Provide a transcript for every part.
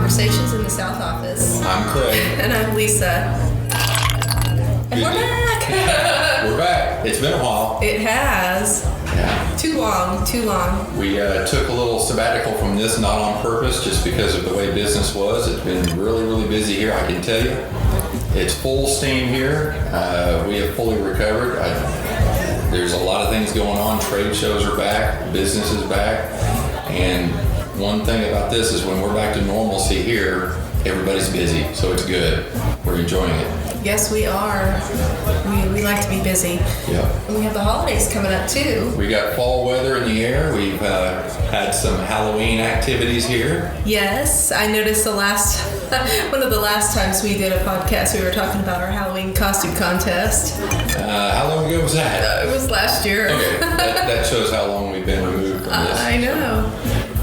Conversations in the South office. I'm Craig. And I'm Lisa. And we're back. We're back. It's been a while. It has. Yeah. Too long. We took a little sabbatical from this, not on purpose, just because of the way business was. It's been really, really busy here, I can tell you. It's full steam here. We have fully recovered. There's a lot of things going on. Trade shows are back. Business is back. And one thing about this is when we're back to normalcy here, everybody's busy. So it's good. We're enjoying it. Yes, we are. We like to be busy. Yeah. And we have the holidays coming up too. We got fall weather in the air. We've had some Halloween activities here. Yes, I noticed one of the last times we did a podcast, we were talking about our Halloween costume contest. How long ago was that? It was last year. Okay, that shows how long we've been removed from this. I know.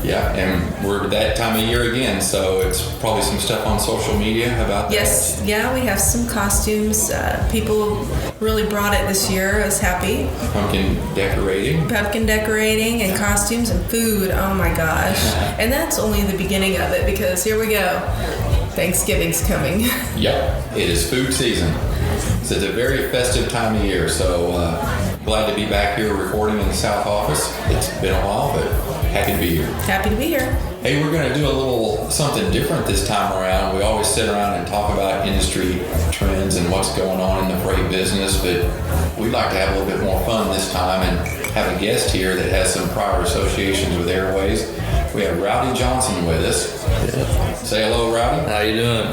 Yeah, and we're that time of year again, so it's probably some stuff on social media about that. Yes, yeah, we have some costumes. People really brought it this year. I was happy. Pumpkin decorating and costumes and food. Oh my gosh. And that's only the beginning of it because here we go. Thanksgiving's coming. Yep, it is food season. So it's a very festive time of year, so glad to be back here recording in the South office. It's been a while, but happy to be here. Happy to be here. Hey, we're going to do a little something different this time around. We always sit around and talk about industry trends and what's going on in the freight business, but we'd like to have a little bit more fun this time and have a guest here that has some prior associations with Airways. We have Rowdy Johnson with us. Yeah. Say hello, Rowdy. How you doing?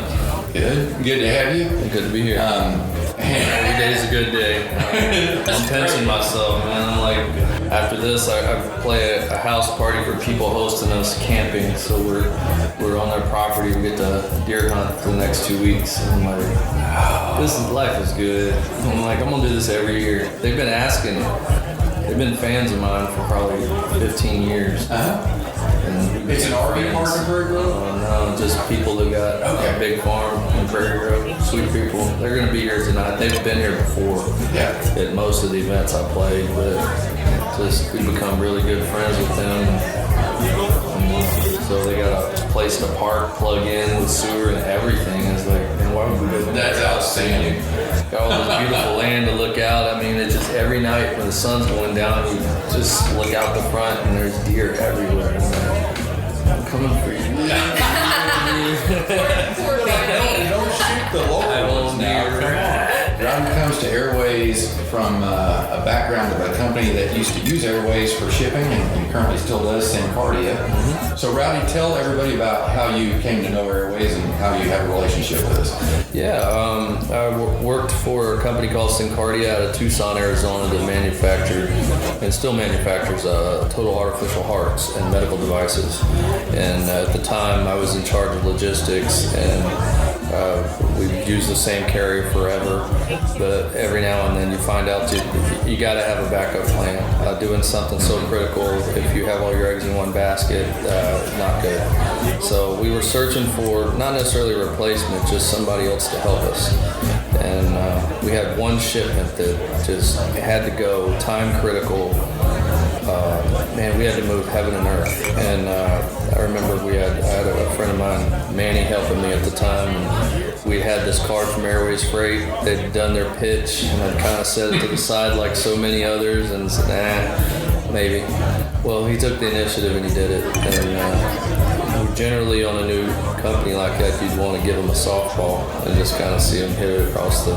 Good. Good to have you. Good to be here. Every day's a good day. I'm pinching myself, man. I'm like, after this, I play a house party for people hosting us camping. So we're on their property. We get to deer hunt for the next 2 weeks. And I'm like, life is good. I'm like, I'm gonna do this every year. They've been asking. They've been fans of mine for probably 15 years. It's an RV park in Prairie Grove? No, just people that got a big farm in Prairie Grove. Sweet people. They're going to be here tonight. They've been here before at most of the events I played, but just we become really good friends with them. And so they got a place in the park, plug in with sewer and everything. It's like, man, why would we do that? That's outstanding. Got all this beautiful land to look out. I mean, it's just every night when the sun's going down, you just look out the front and there's deer everywhere. I'm coming for you. Don't shoot the local ones now. Come on. Rowdy comes to Airways from a background of a company that used to use Airways for shipping and currently still does, Syncardia. Mm-hmm. So Rowdy, tell everybody about how you came to know Airways and how you have a relationship with us. Yeah, I worked for a company called Syncardia out of Tucson, Arizona that manufactured and still manufactures total artificial hearts and medical devices. And at the time, I was in charge of logistics, and we used the same carrier forever. But every now and then, you find out you got to have a backup plan. Doing something so critical, if you have all your eggs in one basket, not good. So we were searching for not necessarily a replacement, just somebody else to help us. And we had one shipment that just had to go, time critical. Man, we had to move heaven and earth. And I remember I had a friend of mine, Manny, helping me at the time. And we had this card from Airways Freight. They'd done their pitch, and I'd kind of set it to the side like so many others and said, maybe. Well, he took the initiative and he did it. And generally on a new company like that, you'd want to give him a softball and just kind of see him hit it across the...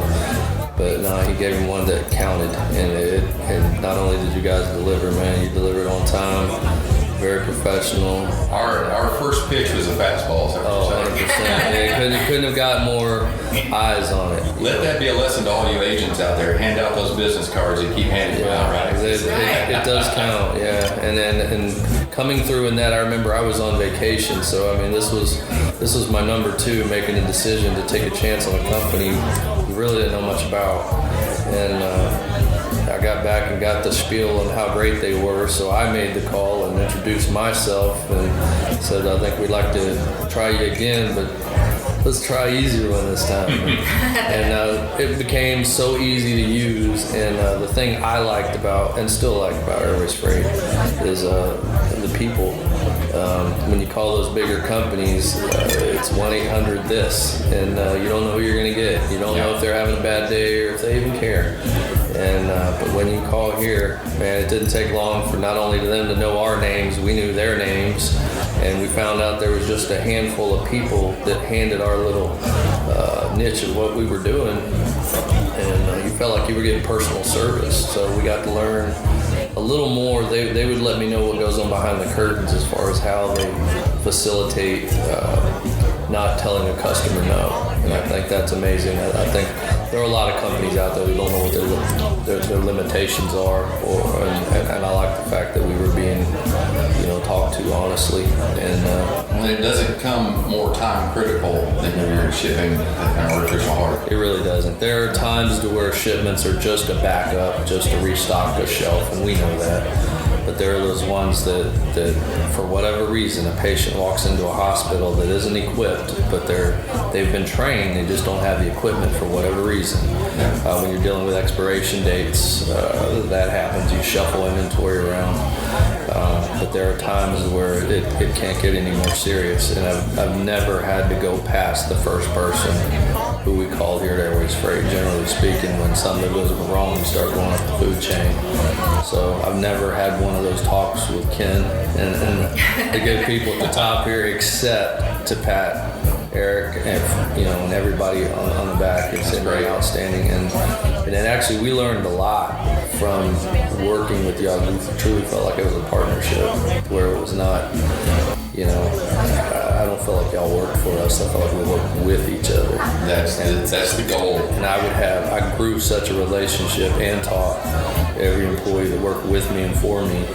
But no, he gave him one that counted, and not only did you guys deliver, man, you delivered on time, very professional. Our first pitch was a fastball. Oh, 100%. It couldn't have got more eyes on it. Let that be a lesson to all you agents out there. Hand out those business cards and keep handing them out, right? It does count, yeah. And coming through in that, I remember I was on vacation, so I mean, this was my number two, making a decision to take a chance on a company we really didn't know much about. And I got back and got the spiel on how great they were, so I made the call and introduced myself and said, I think we'd like to try you again, but let's try easier one this time. And it became so easy to use. And the thing I liked about, and still like about Airways Freight, is the people. When you call those bigger companies, it's 1-800-THIS, and you don't know who you're going to get. You don't know if they're having a bad day or if they even care. And but when you call here, man, it didn't take long for not only them to know our names, we knew their names, and we found out there was just a handful of people that handed our little niche of what we were doing, and you felt like you were getting personal service. So we got to learn a little more. They would let me know what goes on behind the curtains as far as how they facilitate not telling a customer no. And I think that's amazing. I think there are a lot of companies out there who don't know what their limitations are, and I like the fact that we were being, talked to honestly. And it doesn't come more time critical than when you're shipping an artificial heart. It really doesn't. There are times to where shipments are just a backup, just to restock a shelf, and we know that. But there are those ones that for whatever reason, a patient walks into a hospital that isn't equipped, but they've been trained, they just don't have the equipment for whatever reason. When you're dealing with expiration dates, that happens. You shuffle inventory around. But there are times where it can't get any more serious, and I've never had to go past the first person who we call here at Airways Freight. Generally speaking, when something goes wrong, you start going up the food chain. So I've never had one of those talks with Ken and the good people at the top here, except to Pat, Eric, and everybody on the back. It's been very outstanding, and then actually we learned a lot from working with y'all. We truly felt like it was a partnership where it was not, I don't feel like y'all worked for us. I felt like we worked with each other. That's the goal. And I grew such a relationship and taught every employee that worked with me and for me.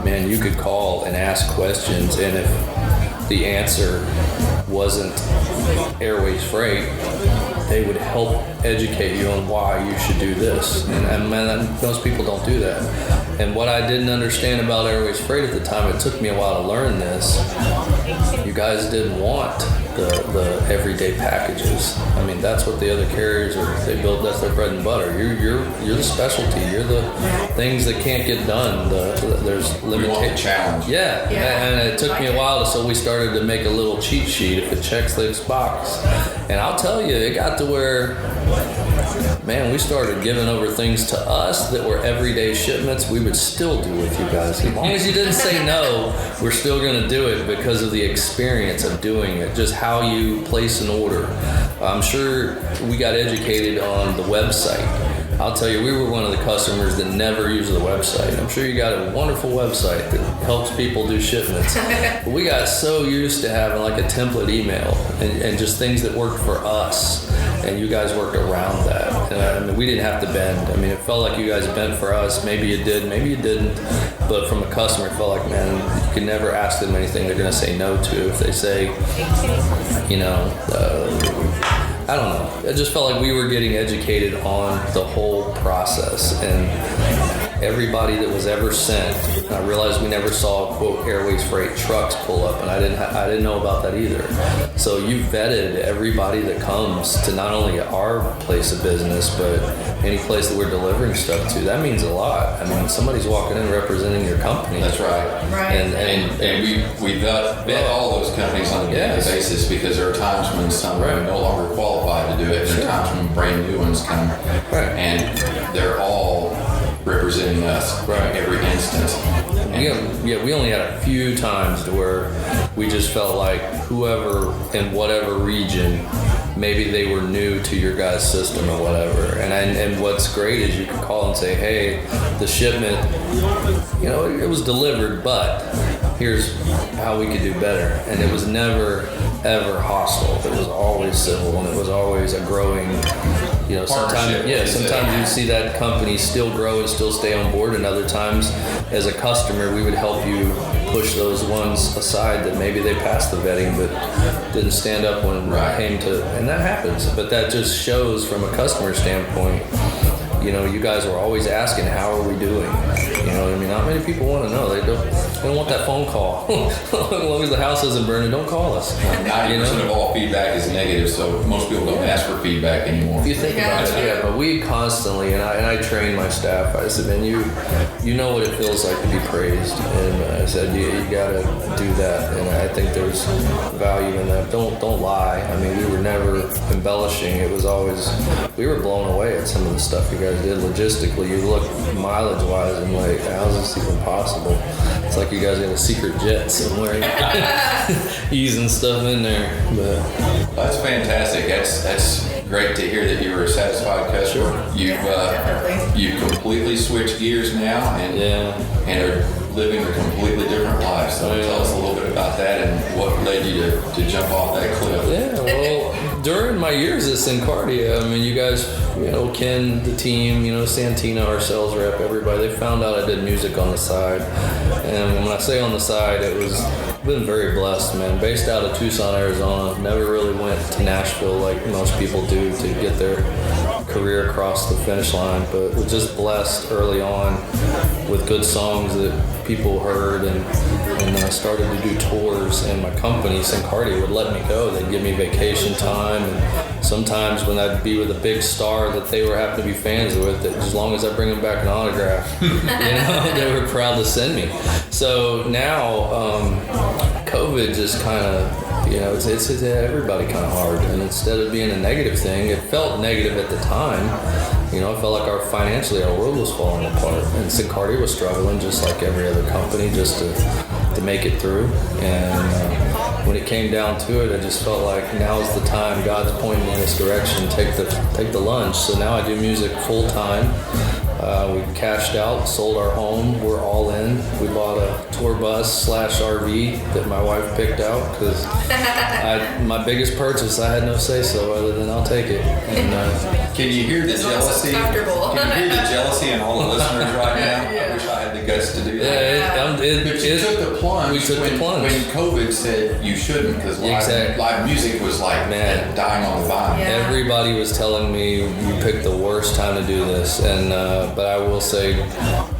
Man, you could call and ask questions, and if the answer wasn't Airways Freight, they would help educate you on why you should do this. And man, most people don't do that. And what I didn't understand about Airways Freight at the time, it took me a while to learn this. You guys didn't want the everyday packages. I mean, that's what the other carriers are. They build, that's their bread and butter. You're the specialty. You're the things that can't get done. There's limited challenge. Yeah, and it took me a while, so we started to make a little cheat sheet if it checks this box. And I'll tell you, it got to where, man, we started giving over things to us that were everyday shipments we would still do with you guys. As long as you didn't say no, we're still going to do it because of the experience of doing it, just how you place an order. I'm sure we got educated on the website. I'll tell you, we were one of the customers that never used the website. I'm sure you got a wonderful website that helps people do shipments. But we got so used to having like a template email and just things that worked for us. And you guys worked around that. And I mean, we didn't have to bend. I mean, it felt like you guys bent for us. Maybe you did, maybe you didn't. But from a customer, it felt like, man, you can never ask them anything they're going to say no to. If they say, I don't know. It just felt like we were getting educated on the whole process, and everybody that was ever sent. I realized we never saw, quote, Airways Freight trucks pull up, and I didn't know about that either. So you vetted everybody that comes to not only our place of business, but any place that we're delivering stuff to. That means a lot. I mean, somebody's walking in representing your company. That's right. Right. And we vet all those companies on a daily basis, because there are times when some are no longer qualified to do it. There are times when brand new ones come, and they're all representing us in every instance. We only had a few times to where we just felt like whoever in whatever region, maybe they were new to your guys' system or whatever. And what's great is you can call and say, hey, the shipment, it was delivered, but here's how we could do better. And it was never, ever hostile. It was always civil, and it was always a growing, sometimes you see that company still grow and still stay on board, and other times as a customer we would help you push those ones aside that maybe they passed the vetting but didn't stand up when it came to, and that happens. But that just shows from a customer standpoint, you guys were always asking, how are we doing? I mean, not many people want to know. They don't. I don't want that phone call. As long as the house isn't burning, don't call us. 90% of all feedback is negative, so most people don't ask for feedback anymore. If you think about it, yeah, but we constantly, and I train my staff. I said, man, you know what it feels like to be praised, and I said you gotta do that, and I think there's value in that. Don't lie. I mean, we were never embellishing. It was always, we were blown away at some of the stuff you guys did logistically. You look mileage wise and like, how's this even possible? It's like you guys got a secret jet somewhere, easing stuff in there. But that's fantastic. That's great to hear that you were a satisfied customer. You've completely switched gears now and are living a completely different life. So tell us a little bit about that and what led you to jump off that cliff. Yeah, well, during my years at Syncardia, I mean, you guys, Ken, the team, Santina, our sales rep, everybody, they found out I did music on the side. And when I say on the side, been very blessed, man. Based out of Tucson, Arizona. Never really went to Nashville like most people do to get their career across the finish line, but was just blessed early on with good songs that people heard, and started to do tours, and my company, Syncardia, would let me go. They'd give me vacation time, and sometimes when I'd be with a big star that they were happen to be fans with, that as long as I bring them back an autograph, they were proud to send me. So now, COVID just kind of, it's hit everybody kind of hard, and instead of being a negative thing, it felt negative at the time. I felt like financially our world was falling apart, and Syncardia was struggling just like every other company just to make it through. And when it came down to it, I just felt like now's the time. God's pointing in this direction. Take the lunge. So now I do music full time. We cashed out, sold our home. We're all in. We bought a tour bus / RV that my wife picked out because my biggest purchase, I had no say so other than I'll take it. And can you hear the jealousy? Can you hear the jealousy in all the listeners right now? I wish I had the guts to do that. But you took the plunge. We took the plunge when COVID said you shouldn't, because live music was like dying on the vine. Yeah. Everybody was telling me you picked the worst time to do this, and but I will say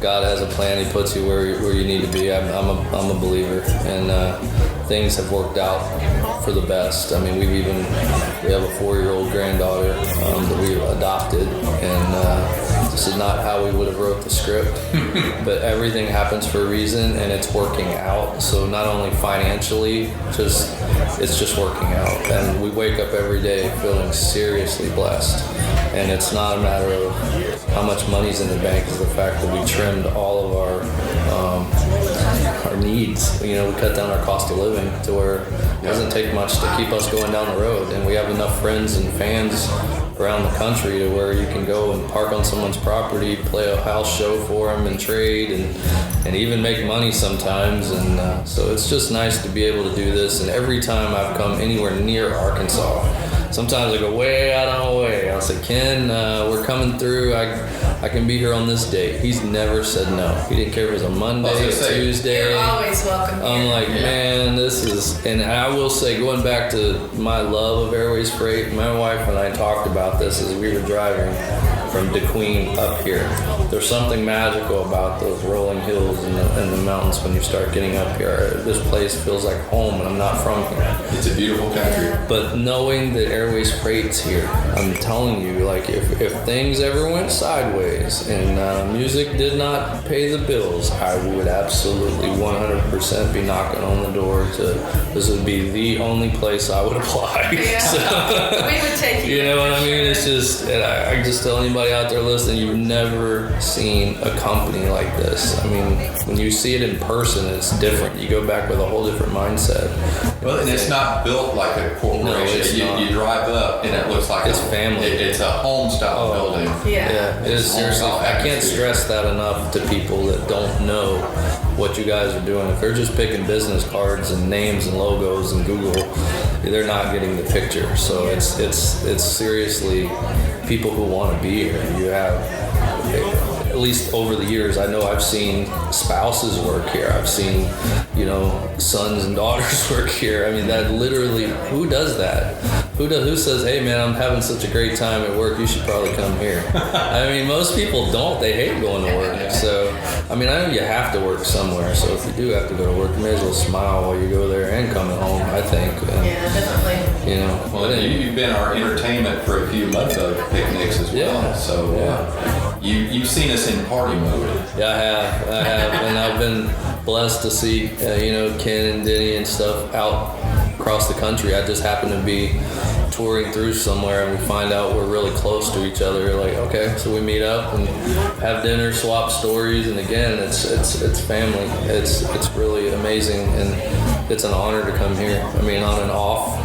God has a plan. He puts you where you need to be. I'm a believer, and things have worked out for the best. I mean, we have a 4-year-old granddaughter that we adopted, and this is not how we would have wrote the script, but everything happens for a reason, and it's working out. So not only financially, it's just working out, and we wake up every day feeling seriously blessed. And it's not a matter of how much money's in the bank, it's the fact that we trimmed all of our needs. We cut down our cost of living to where it doesn't take much to keep us going down the road, and we have enough friends and fans around the country to where you can go and park on someone's property, play a house show for them, and trade, and even make money sometimes. And so it's just nice to be able to do this. And every time I've come anywhere near Arkansas, sometimes I go way out of my way. I'll say, Ken, we're coming through. I can be here on this date. He's never said no. He didn't care if it was a Monday, a Tuesday. You're always welcome here. I'm like, man, this is, and I will say, going back to my love of Airways Freight, my wife and I talked about this as we were driving from DeQueen up here. There's something magical about those rolling hills and the mountains when you start getting up here. This place feels like home, and I'm not from here. It's a beautiful country. But knowing that Airways Freight's here, I'm telling you, like if things ever went sideways and music did not pay the bills, I would absolutely 100% be knocking on the door this would be the only place I would apply. Yeah. So, we would take you. You know what I mean? It's just, and I just tell anybody out there listening, you've never seen a company like this. I mean, when you see it in person, it's different. You go back with a whole different mindset. Well, and it's not built like a corporation. No, it's not. You drive up and it looks like it's family. It's a home style building. Yeah. It is seriously. I can't stress that enough to people that don't know what you guys are doing. If they're just picking business cards and names and logos and Google, they're not getting the picture. So it's seriously people who want to be here. You have, at least over the years, I know I've seen spouses work here. I've seen, sons and daughters work here. I mean, that literally, who does that? who says, hey man, I'm having such a great time at work, you should probably come here. I mean, most people don't. They hate going to work. So, I mean, I know you have to work somewhere. So if you do have to go to work, you may as well smile while you go there and coming home, I think. And, Yeah, definitely. you know. Well, you've been our entertainment for a few mud bug picnics as well. Yeah. So you've seen us in party mode. Yeah, I have, and I've been blessed to see, Ken and Denny and stuff out across the country. I just happen to be touring through somewhere, and we find out we're really close to each other. Like, okay, so we meet up and have dinner, swap stories, and again, it's family. It's really amazing, and it's an honor to come here. I mean, on an off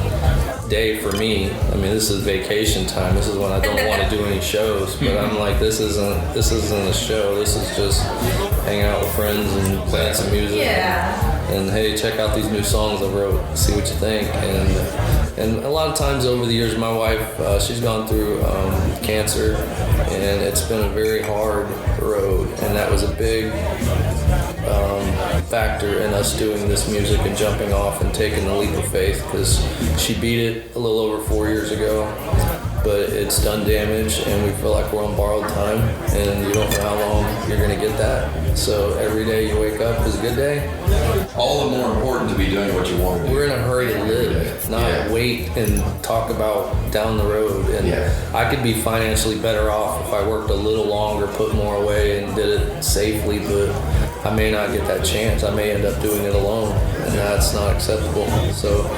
day for me. I mean, this is vacation time. This is when I don't want to do any shows. But I'm like, this isn't a show. This is just hanging out with friends and playing some music. Yeah. And hey, check out these new songs I wrote. See what you think. And a lot of times over the years, my wife, she's gone through cancer, and it's been a very hard road. And that was a big factor in us doing this music and jumping off and taking the leap of faith, because she beat it a little over 4 years ago, but it's done damage, and we feel like we're on borrowed time, and you don't know how long you're going to get that. So every day you wake up is a good day. All the more important to be doing what you want to do. We're in a hurry to live, not wait and talk about down the road. And I could be financially better off if I worked a little longer, put more away, and did it safely, but I may not get that chance. I may end up doing it alone, and that's not acceptable. So,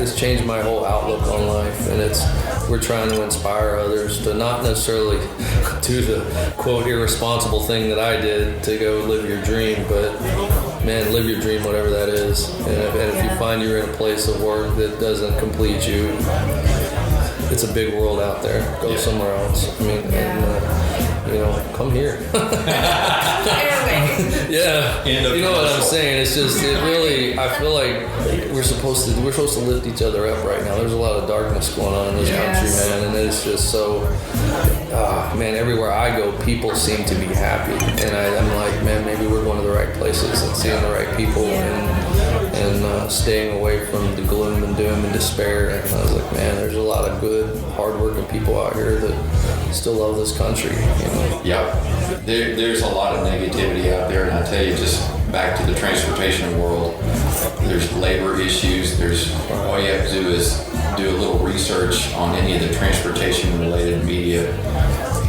it's changed my whole outlook on life, and we're trying to inspire others to not necessarily do the quote irresponsible thing that I did to go live your dream, but man, live your dream, whatever that is. And if you find you're in a place of work that doesn't complete you, it's a big world out there. Go somewhere else. I mean, come here. Airways. Yeah, you know what I'm saying. It's just I feel like we're supposed to lift each other up right now. There's a lot of darkness going on in this country, man, and it's just so. Man, everywhere I go, people seem to be happy, and I'm like, man, maybe we're going to the right places and seeing the right people, and staying away from the gloom and doom and despair. And I was like, man, there's a lot of good, hardworking people out here that still love this country. Yeah, there's a lot of negativity out there, and I tell you, just back to the transportation world, there's labor issues. All you have to do is do a little research on any of the transportation-related media,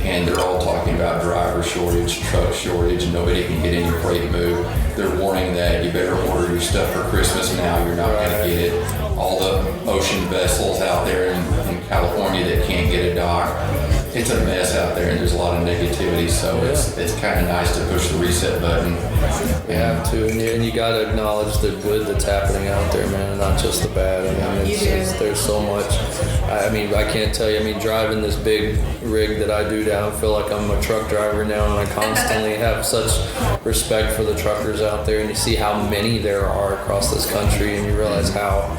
and they're all talking about driver shortage, truck shortage, nobody can get any freight moved. They're warning that you better order your stuff for Christmas now, you're not going to get it. All the ocean vessels out there in California that can't get a dock. It's a mess out there, and there's a lot of negativity, so it's kind of nice to push the reset button. You have to, and you got to acknowledge the good that's happening out there, man, not just the bad. I mean, there's so much. I mean, I can't tell you. I mean, driving this big rig that I do down, I feel like I'm a truck driver now, and I constantly have such respect for the truckers out there, and you see how many there are across this country, and you realize how,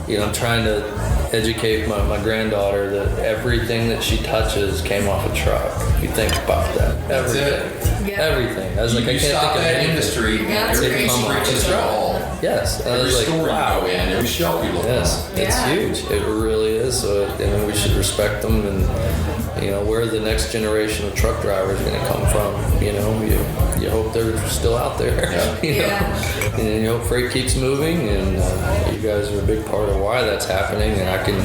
I'm trying to educate my granddaughter that everything that she touches came off a truck. You think about that. Everything. I was like, I can't stop think of that anything. industry, and everything reaches to all. Yes. I Every was like, store wow. you go in, every shelf you look Yes, on. it's huge. It really is. So, we should respect them, and where the next generation of truck drivers going to come from. You hope they're still out there. And you hope freight keeps moving, and you guys are a big part of why that's happening. And I can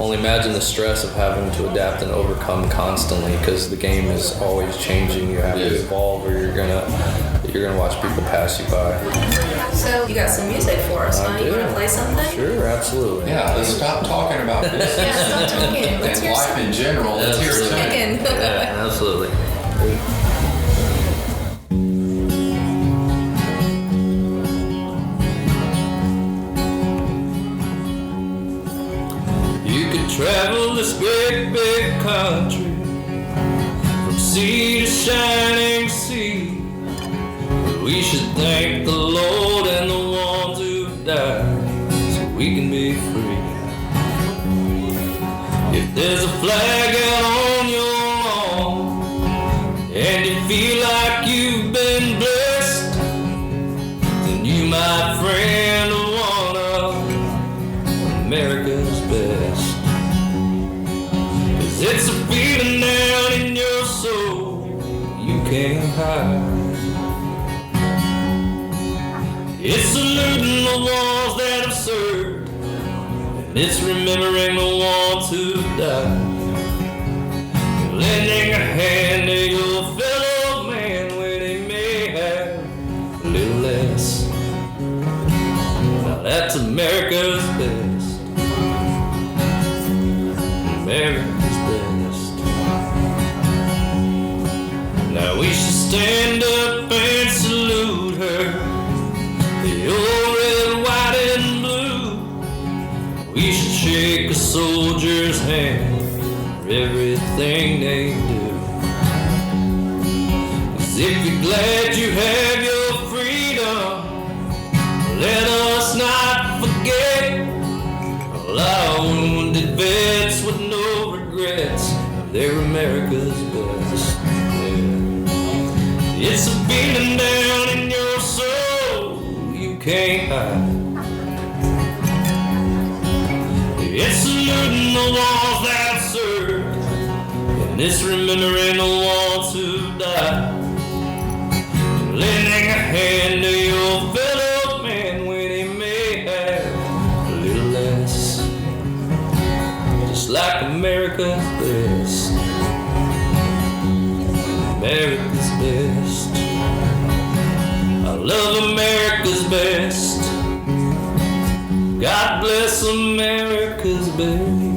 only imagine the stress of having to adapt and overcome constantly, because the game is always changing. You have to evolve, or you're gonna watch people pass you by. So you got some music for us, huh? You want to play something? Sure, absolutely. Yeah, let's stop talking about this Stop talking. Let's and hear life some. in general. Let's hear Some something. chicken. Yeah, absolutely. You could travel this big, big country from sea to shining sea. But we should thank the Lord and the ones who've died so we can be free. If there's a flag out on your lawn and you feel like you've been blessed, then you, my friend, are one of and it's remembering the ones who died. Lending a hand to your fellow man when he may have a little less. Now that's America's best. America's best. Now we should stand up and salute her, the old red, white, and blue. We should shake a soldier's hand for everything they do. 'Cause if you're glad you have your freedom, let us not forget all our wounded vets with no regrets. They're America's best. Yeah. It's a beating down in your soul you can't hide. It's saluting the ones that served, and it's remembering the ones who died. Lending a hand to your fellow man when he may have a little less. Just like America's best. America's best. I love America's best. God bless America's best.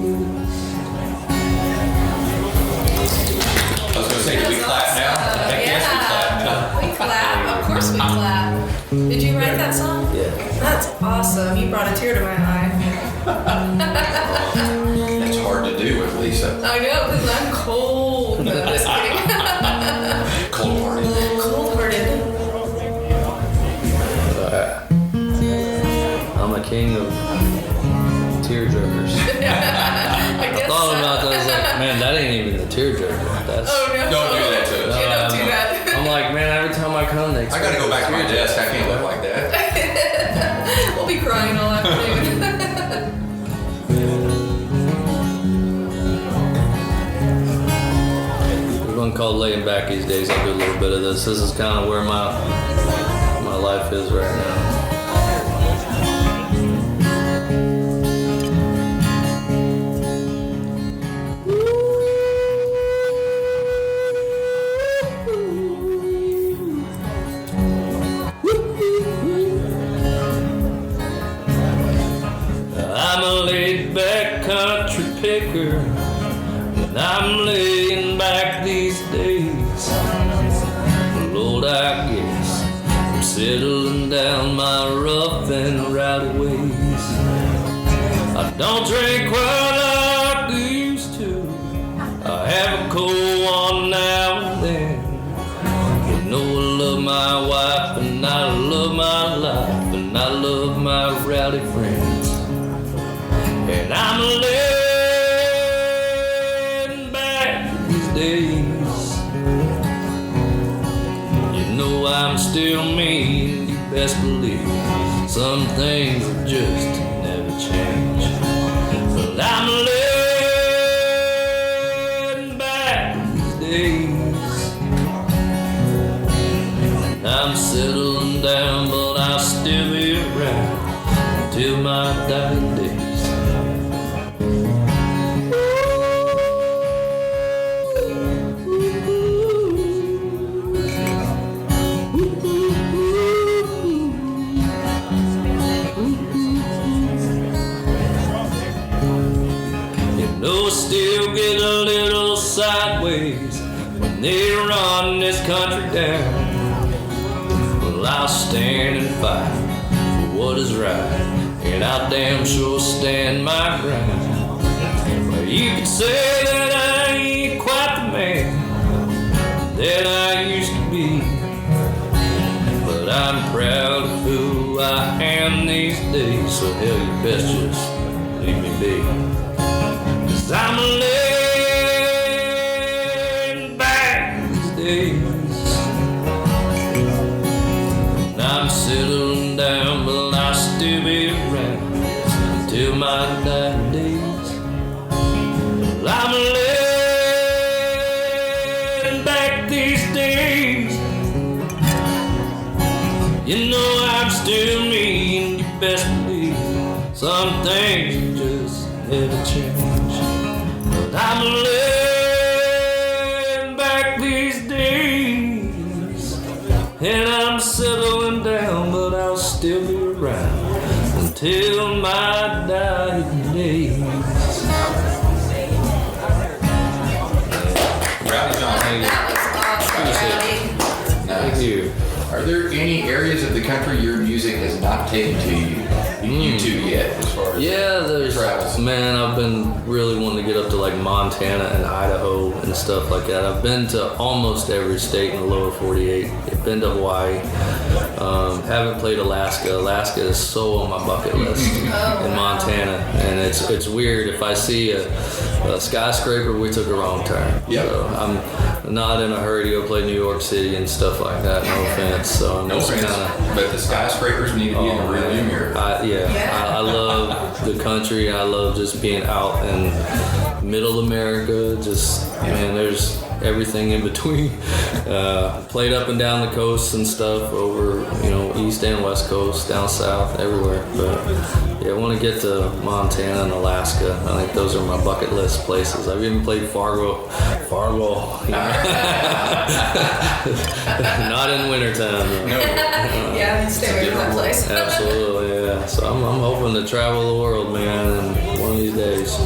I was going to say, do we clap now? Heck yes, we clap. We clap. Of course we clap. Did you write that song? Yeah. That's awesome. You brought a tear to my eye. It's hard to do with Lisa. I know, because I'm cold. No, I'm just kidding. Cold-hearted. Cold-hearted. I'm a king of tearjerkers. I guess Thought so. about that. I was like, man, that ain't even the tearjerker. That's. Oh, no. Don't do that to us. Yeah, don't do that. I'm like, man, every time I come, they I got to go back to my desk. I can't live like that. We'll be crying all afternoon. We're going to call laying back these days. I'll do a little bit of this. This is kind of where my life is right now. I'm a laid-back country picker, and I'm laying back these days. Lord, I guess I'm settling down my rough and rowdy ways. I don't drink quite like I used to. I have a cold one now and then. You know I love my wife, and I love my life, and I love my rowdy friends. And I'm laying back these days. You know I'm still me, and you best believe some things just never change. But I'm laying back these days. And I'm settling down, but I'll still be around till my dying days. Still get a little sideways when they run this country down. Well, I'll stand and fight for what is right, and I'll damn sure stand my ground. Well, you could say that I ain't quite the man that I used to be, but I'm proud of who I am these days, so hell, you best just leave me be. I'm laying back these days, and I'm settling down, but I'll still be around until my dying days. I'm laying back these days. You know I'm still me, and you best believe some things are just had to change. But I'm laying back these days, and I'm settling down, but I'll still be around until my dying days. Rowdy Johnson. That was awesome, Rowdy. Nice. Thank you. Are there any areas of the country your music has not taken to you to yet, as far as Yeah, there's travels? man. I've been really wanting to get up to like Montana and Idaho and stuff like that. I've been to almost every state in the lower 48. I've been to Hawaii. Haven't played Alaska. Alaska is so on my bucket list in Montana, and it's weird if I see a skyscraper. We took a wrong turn. Yep. So I'm not in a hurry to go play New York City and stuff like that. No offense. So I'm No just offense, kind of. but the skyscrapers need to be in the rearview mirror. I love the country. I love just being out in middle America. Just, man, there's everything in between. Played up and down the coast and stuff, over, east and west coast, down south, everywhere. But yeah, I want to get to Montana and Alaska. I think those are my bucket list places. I've even played Fargo. Not in wintertime, though. No. Yeah, stay away from that place. Absolutely, yeah. So I'm hoping to travel the world, man, and one of these days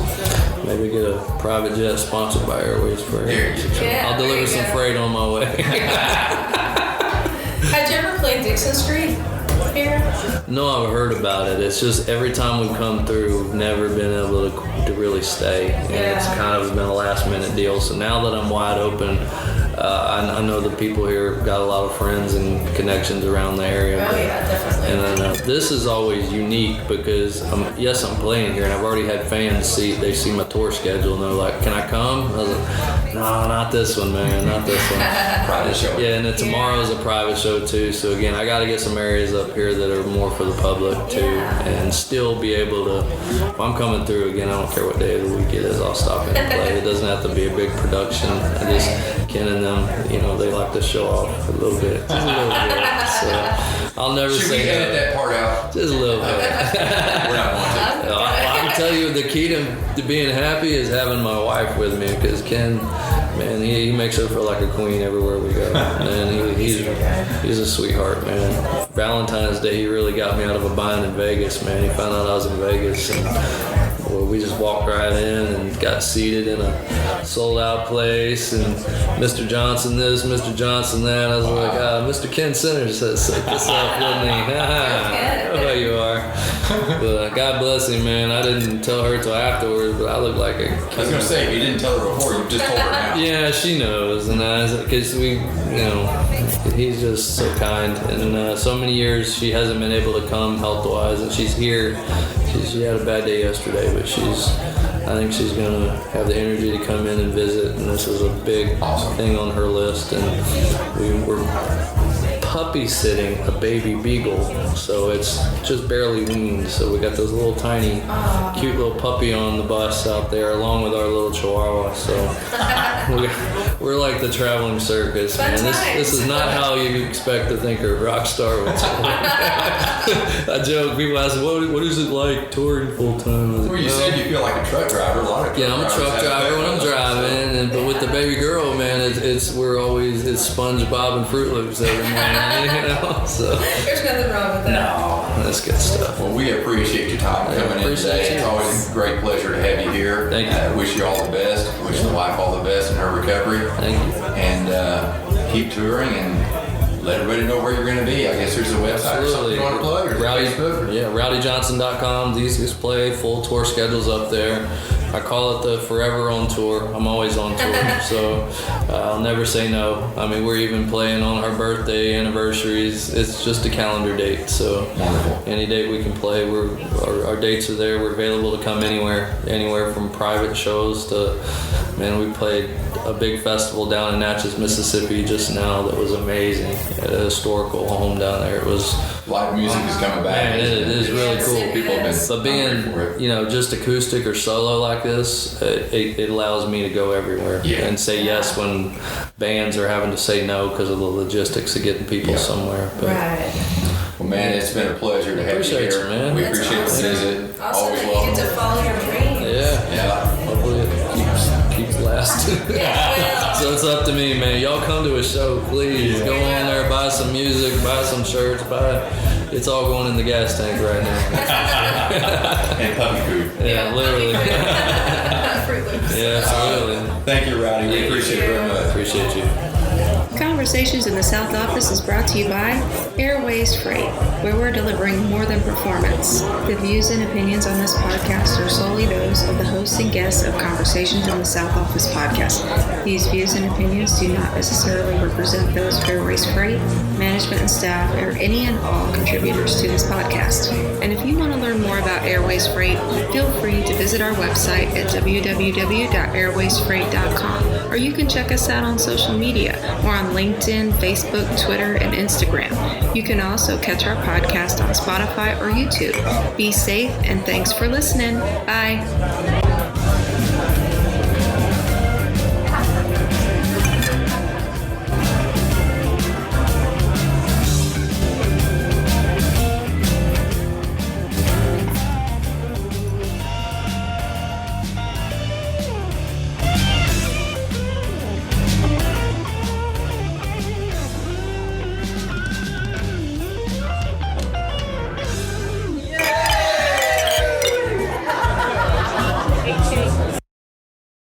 maybe get a private jet sponsored by Airways for There you go. Yeah, I'll there deliver you some go. freight on my way. Had you ever played Dixon Street here? No, I've heard about it. It's just every time we come through, we've never been able to really stay. And it's Yeah. kind of been a last minute deal. So now that I'm wide open, I know the people here got a lot of friends and connections around the area. Oh yeah, definitely. And then this is always unique because yes, I'm playing here, and I've already had fans they see my tour schedule and they're like, "Can I come?" I was like, "No, not this one, man, not this one." Private show. Yeah, and then tomorrow's a private show too. So again, I got to get some areas up here that are more for the public too, Yeah. and still be able to. If I'm coming through again, I don't care what day of the week it is. I'll stop in and play. It doesn't have to be a big production. I just Ken and them, they like to show off a little bit, just a little bit. So I'll never Should we say edit no. that part out? Just a little bit. We're not going to. I can tell you the key to being happy is having my wife with me, because Ken, man, he makes her feel like a queen everywhere we go. And he's a sweetheart, man. Valentine's Day, he really got me out of a bind in Vegas, man. He found out I was in Vegas, and well, we just walked right in and got seated in a sold out place, and Mr. Johnson this, Mr. Johnson that. I was like, Mr. Ken Centers set this up, wouldn't he? Oh, you are. But God bless him, man. I didn't tell her till afterwards, but I look like a I was going to say, if you didn't tell her before, you just told her now. yeah, she knows, and because he's just so kind, and so many years she hasn't been able to come health-wise, and she's here. She had a bad day yesterday, but I think she's gonna have the energy to come in and visit, and this is a big thing on her list. And we were puppy sitting a baby beagle, so it's just barely weaned. So we got this little tiny, cute little puppy on the bus out there, along with our little chihuahua. So we're like the traveling circus, man. This is not how you expect to think a rock star would. I joke. People ask, "What is it like touring full time?" Well, you said you feel like a truck driver. A lot of Yeah, I'm a truck driver when I'm driving, but with the baby girl, man, it's SpongeBob and Fruit Loops every morning, So There's nothing wrong with that. no, that's good stuff. Well, we appreciate your time coming in appreciate today. you. It's always a great pleasure to have you here. Thank you. Wish you all the best. Wish the wife all the best in her recovery. Thank you. And keep touring and let everybody know where you're going to be. I guess there's a website or something you want to plug, or Facebook. Yeah, rowdyjohnson.com. These guys play full tour schedules up there. I call it the forever on tour. I'm always on tour, so I'll never say no. I mean, we're even playing on our birthday, anniversaries. It's just a calendar date, so Wonderful. any date we can play. Our dates are there. We're available to come anywhere from private shows to, man, we played a big festival down in Natchez, Mississippi just now that was amazing. At a historical home down there. It was. Live music is coming back. Man, it is really Yes, cool. it People have been is. But hungry for it. being, just acoustic or solo like this, it allows me to go everywhere and say yes when bands are having to say no because of the logistics of getting people somewhere. But Right. Well, man, it's been a pleasure to have you Appreciate here. you, man. We That's appreciate awesome. the visit. Also, Always that you welcome. get to follow your dream. Yeah, Yeah. Hopefully it keeps lasting. So it's up to me, man. Y'all come to a show, please. Go on there, buy some music, buy some shirts, it's all going in the gas tank right now. And puppy food. Yeah, literally. Fruit Loops. Yeah, absolutely. Thank you, Rowdy. We appreciate it very much. Appreciate you. Conversations in the South Office is brought to you by Airways Freight, where we're delivering more than performance. The views and opinions on this podcast are solely those of the hosts and guests of Conversations in the South Office podcast. These views and opinions do not necessarily represent those of Airways Freight, management and staff, or any and all contributors to this podcast. And if you want to learn more about Airways Freight, feel free to visit our website at www.airwaysfreight.com, or you can check us out on social media. We're on LinkedIn, Facebook, Twitter, and Instagram. You can also catch our podcast on Spotify or YouTube. Be safe, and thanks for listening. Bye.